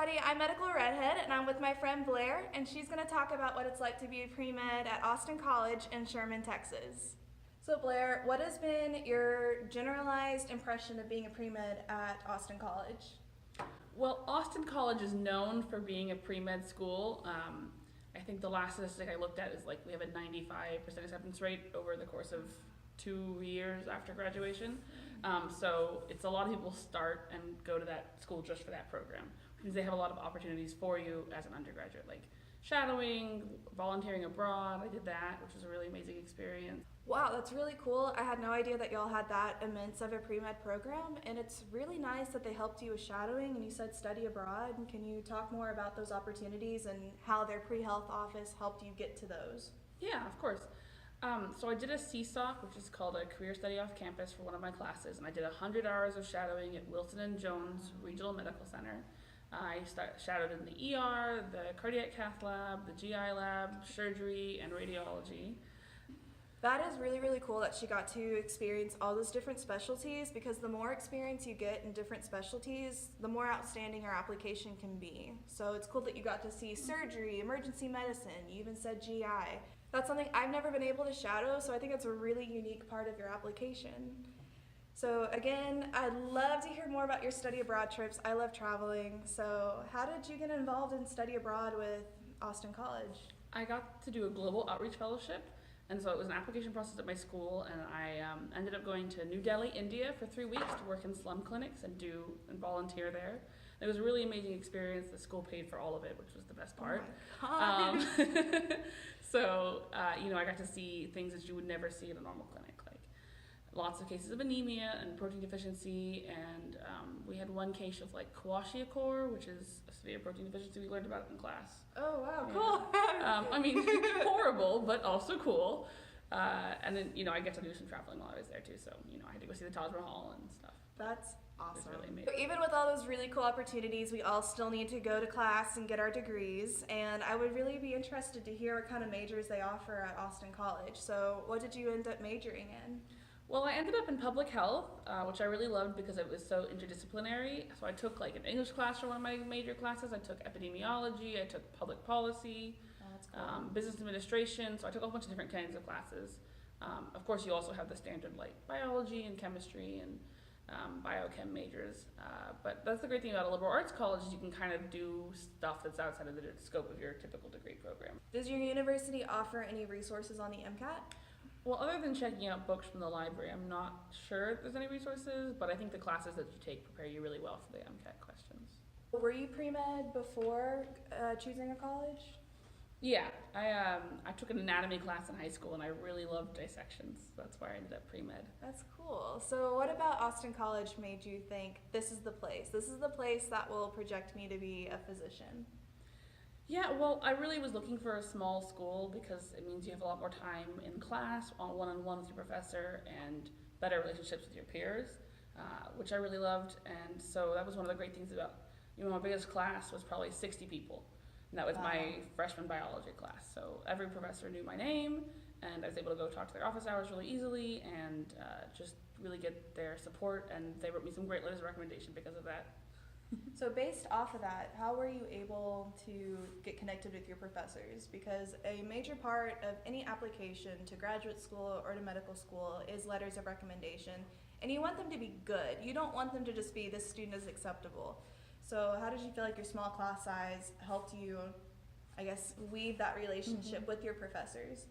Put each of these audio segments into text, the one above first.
everybody. I'm Medical Redhead, and I'm with my friend Blair, and she's going to talk about what it's like to be a pre-med at Austin College in Sherman, Texas. So Blair, what has been your generalized impression of being a pre-med at Austin College? Well, Austin College is known for being a pre-med school. I think the last statistic I looked at is like we have a 95% acceptance rate over the course of 2 years after graduation. So it's a lot of people start and go to that school just for that program, which means they have a lot of opportunities for you as an undergraduate, like shadowing, volunteering abroad. I did that, which was a really amazing experience. Wow, that's really cool. I had no idea that y'all had that immense of a pre-med program, and it's really nice that they helped you with shadowing, and you said study abroad. Can you talk more about those opportunities and how their pre-health office helped you get to those? Yeah, of course. So I did a CSOC, which is called a career study off campus for one of my classes, and I did 100 hours of shadowing at Wilson and Jones Regional Medical Center. I shadowed in the ER, the cardiac cath lab, the GI lab, surgery, and radiology. That is really, really cool that she got to experience all those different specialties, because the more experience you get in different specialties, the more outstanding your application can be. So it's cool that you got to see surgery, emergency medicine, you even said GI. That's something I've never been able to shadow, so I think it's a really unique part of your application. So again, I'd love to hear more about your study abroad trips. I love traveling. So how did you get involved in study abroad with Austin College? I got to do a global outreach fellowship. And so it was an application process at my school, and I ended up going to New Delhi, India for 3 weeks to work in slum clinics and volunteer there. It was a really amazing experience. The school paid for all of it, which was the best part. Oh my God. So, I got to see things that you would never see in a normal clinic, like lots of cases of anemia and protein deficiency, and we had one case of like kwashiorkor, which is a severe protein deficiency. We learned about it in class. Oh wow, cool. Horrible, but also cool. And then, I get to do some traveling while I was there too. So, I had to go see the Taj Mahal and stuff. That's awesome. It was really amazing. Even with all those really cool opportunities, we all still need to go to class and get our degrees. And I would really be interested to hear what kind of majors they offer at Austin College. So what did you end up majoring in? Well, I ended up in public health, which I really loved because it was so interdisciplinary. So I took like an English class for one of my major classes. I took epidemiology. I took public policy, That's cool. business administration. So I took a whole bunch of different kinds of classes. Of course, you also have the standard like biology and chemistry and biochem majors. But that's the great thing about a liberal arts college is you can kind of do stuff that's outside of the scope of your typical degree program. Does your university offer any resources on the MCAT? Well, other than checking out books from the library, I'm not sure if there's any resources, but I think the classes that you take prepare you really well for the MCAT questions. Were you pre-med before choosing a college? Yeah, I took an anatomy class in high school and I really loved dissections. That's why I ended up pre-med. That's cool. So what about Austin College made you think this is the place? This is the place that will project me to be a physician? Yeah, well, I really was looking for a small school because it means you have a lot more time in class, one-on-one with your professor, and better relationships with your peers, which I really loved. And so that was one of the great things about, my biggest class was probably 60 people. And that was my freshman biology class. So every professor knew my name, and I was able to go talk to their office hours really easily and just really get their support. And they wrote me some great letters of recommendation because of that. So based off of that, how were you able to get connected with your professors? Because a major part of any application to graduate school or to medical school is letters of recommendation, and you want them to be good. You don't want them to just be, this student is acceptable. So how did you feel like your small class size helped you, weave that relationship with your professors?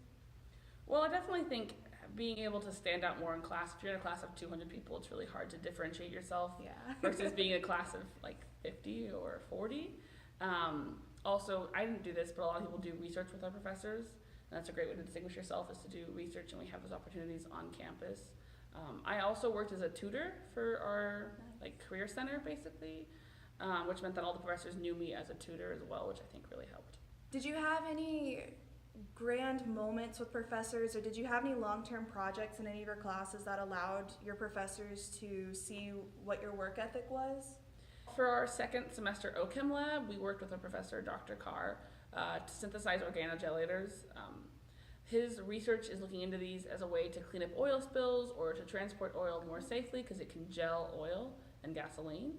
Well, I definitely think being able to stand out more in class. If you're in a class of 200 people, it's really hard to differentiate yourself versus being in a class of like 50 or 40. Also, I didn't do this, but a lot of people do research with our professors, and that's a great way to distinguish yourself is to do research, and we have those opportunities on campus. I also worked as a tutor for our career center, basically, which meant that all the professors knew me as a tutor as well, which I think really helped. Did you have any grand moments with professors, or did you have any long-term projects in any of your classes that allowed your professors to see what your work ethic was? For our second semester OChem lab, we worked with a professor, Dr. Carr, to synthesize organogelators. His research is looking into these as a way to clean up oil spills or to transport oil more safely because it can gel oil and gasoline.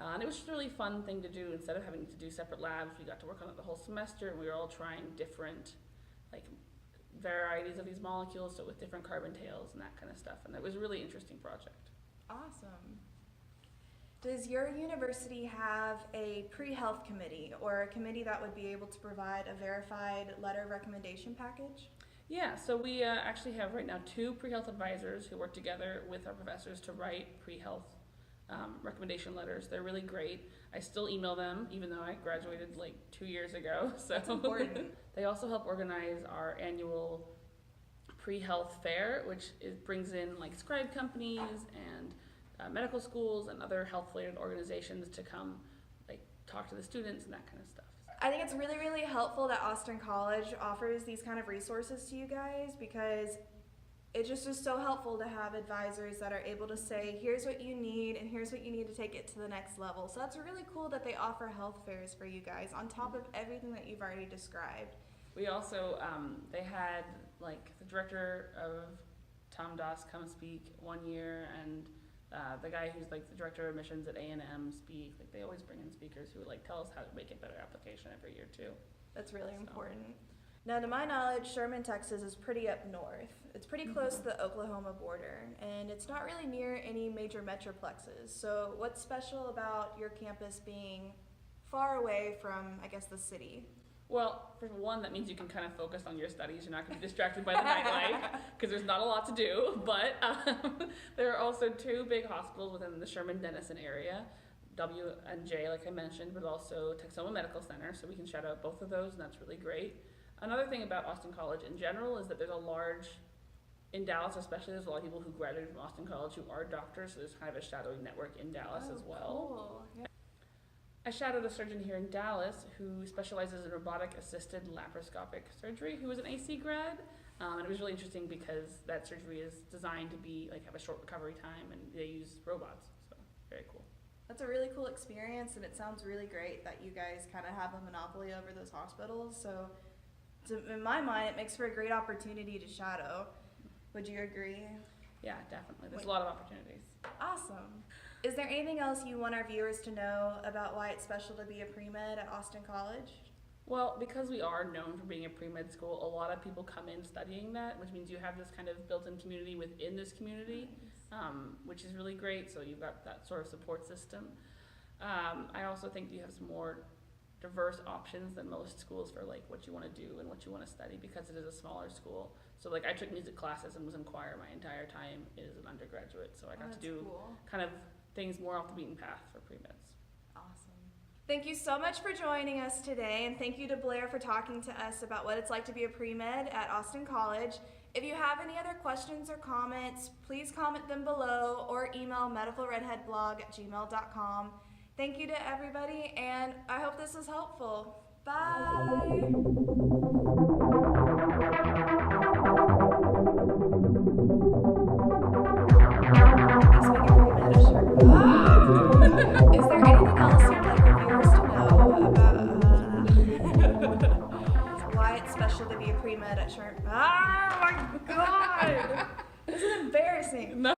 And it was just a really fun thing to do. Instead of having to do separate labs, we got to work on it the whole semester, and we were all trying different like varieties of these molecules, so with different carbon tails and that kind of stuff. And it was a really interesting project. Awesome. Does your university have a pre-health committee or a committee that would be able to provide a verified letter of recommendation package? Yeah, so we actually have right now 2 pre-health advisors who work together with our professors to write pre-health recommendation letters. They're really great. I still email them, even though I graduated like 2 years ago. So that's important. They also help organize our annual pre-health fair, which brings in like scribe companies and medical schools and other health-related organizations to come like talk to the students and that kind of stuff. I think it's really, really helpful that Austin College offers these kind of resources to you guys, because it just is so helpful to have advisors that are able to say, here's what you need and here's what you need to take it to the next level. So that's really cool that they offer health fairs for you guys on top of everything that you've already described. We also, they had like the director of Tom Doss come speak one year, and the guy who's like the director of admissions at A&M speak. Like they always bring in speakers who like tell us how to make a better application every year too. That's really important. Now, to my knowledge, Sherman, Texas is pretty up north. It's pretty close to the Oklahoma border, and it's not really near any major metroplexes. So what's special about your campus being far away from, I guess, the city? Well, for one, that means you can kind of focus on your studies. You're not going to be distracted by the nightlife because there's not a lot to do. But there are also 2 big hospitals within the Sherman-Denison area, W&J, like I mentioned, but also Texoma Medical Center. So we can shout out both of those, and that's really great. Another thing about Austin College in general is that there's a large, in Dallas especially, there's a lot of people who graduated from Austin College who are doctors, so there's kind of a shadowing network in Dallas as well. Cool. Yeah. I shadowed a surgeon here in Dallas who specializes in robotic-assisted laparoscopic surgery, who was an AC grad, and it was really interesting because that surgery is designed to be like have a short recovery time, and they use robots, so very cool. That's a really cool experience, and it sounds really great that you guys kind of have a monopoly over those hospitals. So in my mind, it makes for a great opportunity to shadow. Would you agree? Yeah, definitely. There's a lot of opportunities. Awesome. Is there anything else you want our viewers to know about why it's special to be a pre-med at Austin College? Well, because we are known for being a pre-med school, a lot of people come in studying that, which means you have this kind of built-in community within this community, which is really great. So you've got that sort of support system. I also think you have some more diverse options than most schools for like what you want to do and what you want to study, because it is a smaller school. So like I took music classes and was in choir my entire time as an undergraduate, so I got to do kind of things more off the beaten path for pre-meds. Awesome. Thank you so much for joining us today, and thank you to Blair for talking to us about what it's like to be a pre-med at Austin College. If you have any other questions or comments, please comment them below or email medicalredheadblog@gmail.com. Thank you to everybody, and I hope this was helpful. Bye! Is there anything else you'd like our viewers to know about why it's special to be a pre-med at Sherman? Oh my god! This is embarrassing. No.